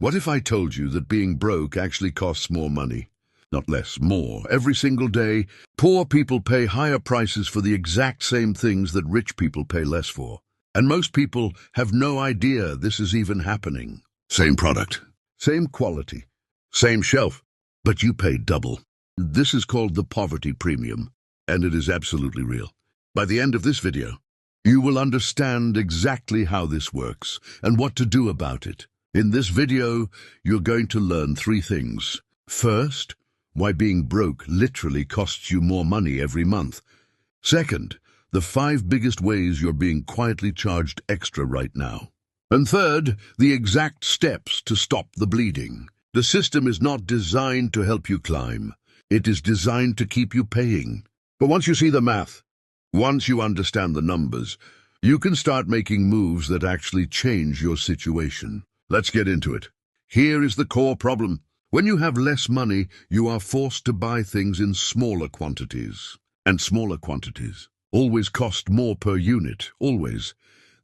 What if I told you that being broke actually costs more money? Not less, more. Every single day, poor people pay higher prices for the exact same things that rich people pay less for. And most people have no idea this is even happening. Same product, same quality, same shelf, but you pay double. This is called the poverty premium, and it is absolutely real. By the end of this video, you will understand exactly how this works and what to do about it. In this video, you're going to learn 3 things. First, why being broke literally costs you more money every month. Second, the 5 biggest ways you're being quietly charged extra right now. And third, the exact steps to stop the bleeding. The system is not designed to help you climb. It is designed to keep you paying. But once you see the math, once you understand the numbers, you can start making moves that actually change your situation. Let's get into it. Here is the core problem. When you have less money, you are forced to buy things in smaller quantities. And smaller quantities always cost more per unit, always.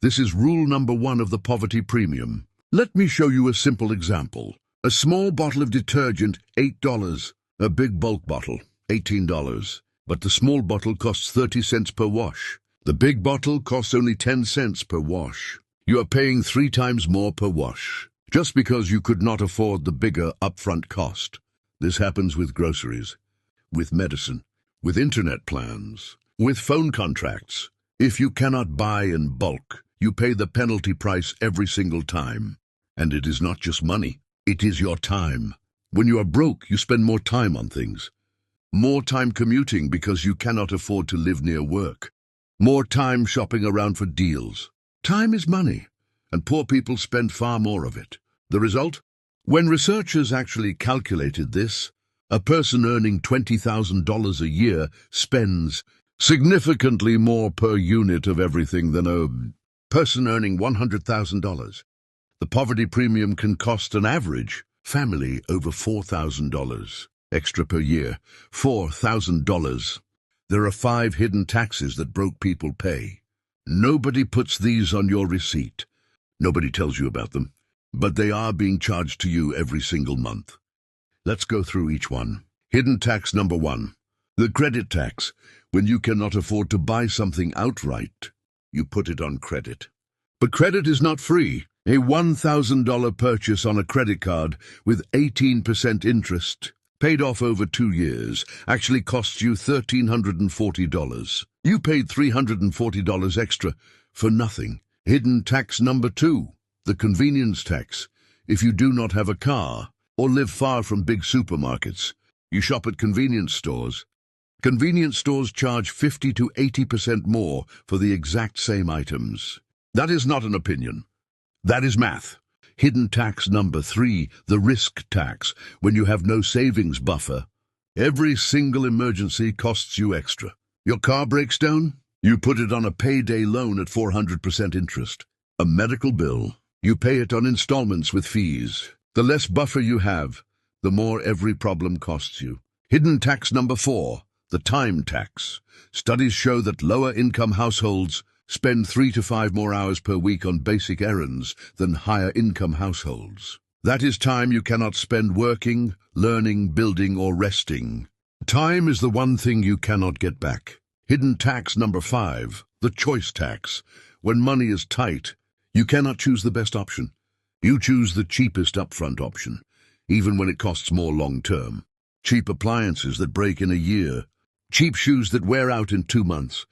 This is rule number 1 of the poverty premium. Let me show you a simple example. A small bottle of detergent, $8. A big bulk bottle, $18. But the small bottle costs 30 cents per wash. The big bottle costs only 10 cents per wash. You are paying 3 times more per wash, just because you could not afford the bigger upfront cost. This happens with groceries, with medicine, with internet plans, with phone contracts. If you cannot buy in bulk, you pay the penalty price every single time. And it is not just money, it is your time. When you are broke, you spend more time on things. More time commuting because you cannot afford to live near work. More time shopping around for deals. Time is money, and poor people spend far more of it. The result? When researchers actually calculated this, a person earning $20,000 a year spends significantly more per unit of everything than a person earning $100,000. The poverty premium can cost an average family over $4,000 extra per year. $4,000. There are 5 hidden taxes that broke people pay. Nobody puts these on your receipt. Nobody tells you about them, but they are being charged to you every single month. Let's go through each one. Hidden tax number 1. The credit tax. When you cannot afford to buy something outright, you put it on credit. But credit is not free. A $1,000 purchase on a credit card with 18% interest, paid off over 2 years, actually costs you $1,340. You paid $340 extra for nothing. Hidden tax number 2, the convenience tax. If you do not have a car or live far from big supermarkets, you shop at convenience stores. Convenience stores charge 50 to 80% more for the exact same items. That is not an opinion. That is math. Hidden tax number 3, the risk tax. When you have no savings buffer, every single emergency costs you extra. Your car breaks down, you put it on a payday loan at 400% interest. A medical bill, you pay it on installments with fees. The less buffer you have, the more every problem costs you. Hidden tax number 4, the time tax. Studies show that lower-income households spend 3 to 5 more hours per week on basic errands than higher-income households. That is time you cannot spend working, learning, building, or resting. Time is the one thing you cannot get back. Hidden tax number 5, the choice tax. When money is tight, you cannot choose the best option. You choose the cheapest upfront option, even when it costs more long-term. Cheap appliances that break in a year. Cheap shoes that wear out in 2 months.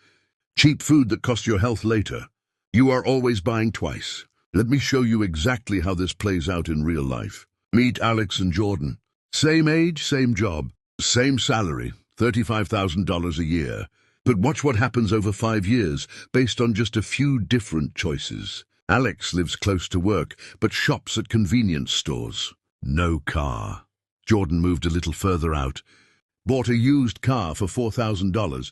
Cheap food that costs your health later. You are always buying twice. Let me show you exactly how this plays out in real life. Meet Alex and Jordan. Same age, same job, same salary, $35,000 a year. But watch what happens over 5 years, based on just a few different choices. Alex lives close to work, but shops at convenience stores. No car. Jordan moved a little further out, bought a used car for $4,000,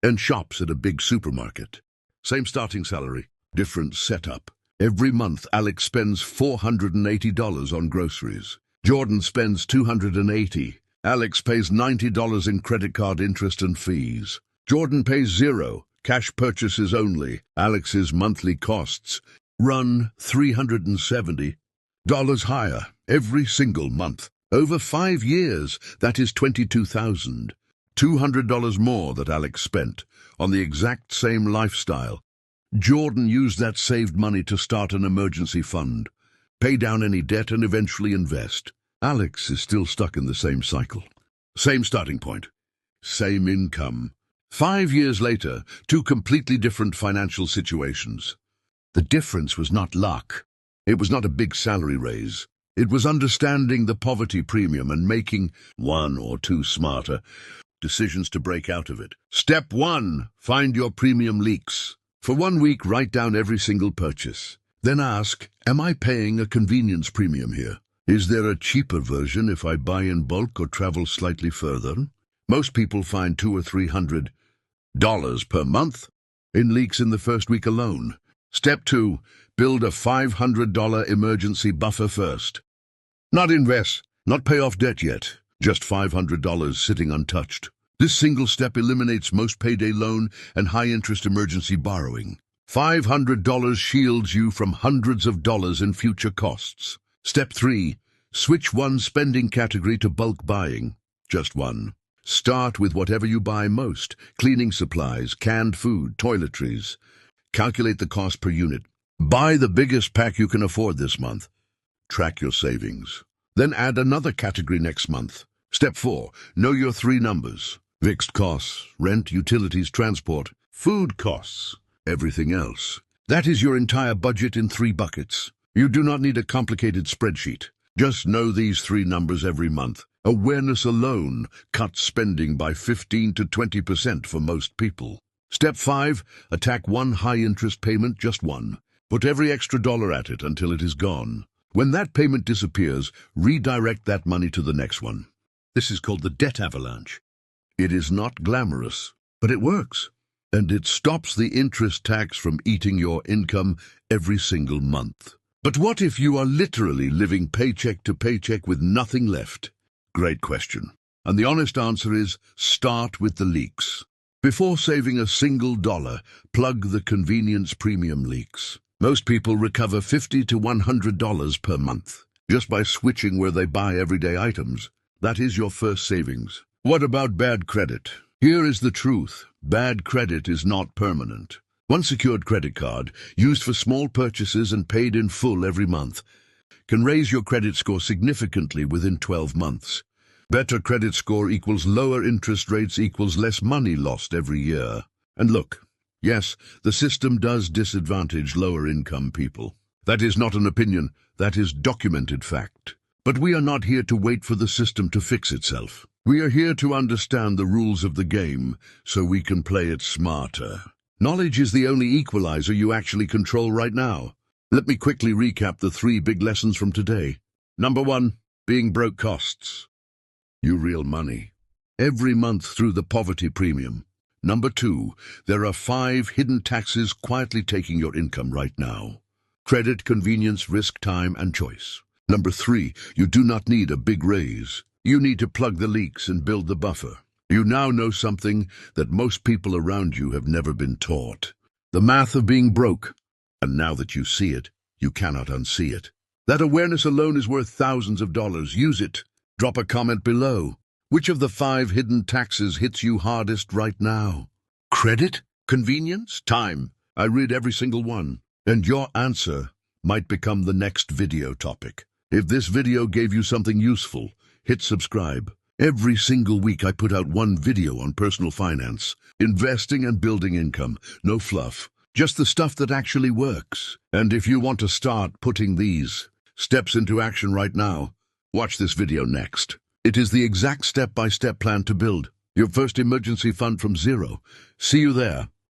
and shops at a big supermarket. Same starting salary, different setup. Every month, Alex spends $480 on groceries. Jordan spends $280. Alex pays $90 in credit card interest and fees. Jordan pays $0, cash purchases only. Alex's monthly costs run $370 higher. every single month. Over 5 years, that is $22,200 more that Alex spent on the exact same lifestyle. Jordan used that saved money to start an emergency fund, pay down any debt, and eventually invest. Alex is still stuck in the same cycle. Same starting point, same income. 5 years later, two completely different financial situations. The difference was not luck. It was not a big salary raise. It was understanding the poverty premium and making one or two smarter decisions to break out of it. Step 1, find your premium leaks. For 1 week, write down every single purchase. Then ask, am I paying a convenience premium here? Is there a cheaper version if I buy in bulk or travel slightly further? Most people find $200 or $300 per month in leaks in the first week alone. Step 2, build a $500 emergency buffer first. Not invest, not pay off debt yet, just $500 sitting untouched. This single step eliminates most payday loan and high-interest emergency borrowing. $500 shields you from hundreds of dollars in future costs. Step 3, switch one spending category to bulk buying. Just one. Start with whatever you buy most: cleaning supplies, canned food, toiletries. Calculate the cost per unit. Buy the biggest pack you can afford this month. Track your savings. Then add another category next month. Step 4, know your 3 numbers. Fixed costs, rent, utilities, transport, food costs, everything else. That is your entire budget in 3 buckets. You do not need a complicated spreadsheet. Just know these 3 numbers every month. Awareness alone cuts spending by 15 to 20% for most people. Step 5, attack one high-interest payment, just one. Put every extra dollar at it until it is gone. When that payment disappears, redirect that money to the next one. This is called the debt avalanche. It is not glamorous, but it works. And it stops the interest tax from eating your income every single month. But what if you are literally living paycheck to paycheck with nothing left? Great question. And the honest answer is, start with the leaks. Before saving a single dollar, plug the convenience premium leaks. Most people recover $50 to $100 per month just by switching where they buy everyday items. That is your first savings. What about bad credit? Here is the truth. Bad credit is not permanent. One secured credit card, used for small purchases and paid in full every month, can raise your credit score significantly within 12 months. Better credit score equals lower interest rates equals less money lost every year. And look, yes, the system does disadvantage lower-income people. That is not an opinion, that is documented fact. But we are not here to wait for the system to fix itself. We are here to understand the rules of the game so we can play it smarter. Knowledge is the only equalizer you actually control right now. Let me quickly recap the 3 big lessons from today. Number 1, being broke costs you real money every month through the poverty premium. Number 2, there are 5 hidden taxes quietly taking your income right now. Credit, convenience, risk, time, and choice. Number 3, you do not need a big raise. You need to plug the leaks and build the buffer. You now know something that most people around you have never been taught. The math of being broke. And now that you see it, you cannot unsee it. That awareness alone is worth thousands of dollars. Use it. Drop a comment below. Which of the 5 hidden taxes hits you hardest right now? Credit? Convenience? Time? I read every single one. And your answer might become the next video topic. If this video gave you something useful, hit subscribe. Every single week I put out one video on personal finance, investing and building income. No fluff, just the stuff that actually works. And if you want to start putting these steps into action right now, watch this video next. It is the exact step-by-step plan to build your first emergency fund from zero. See you there.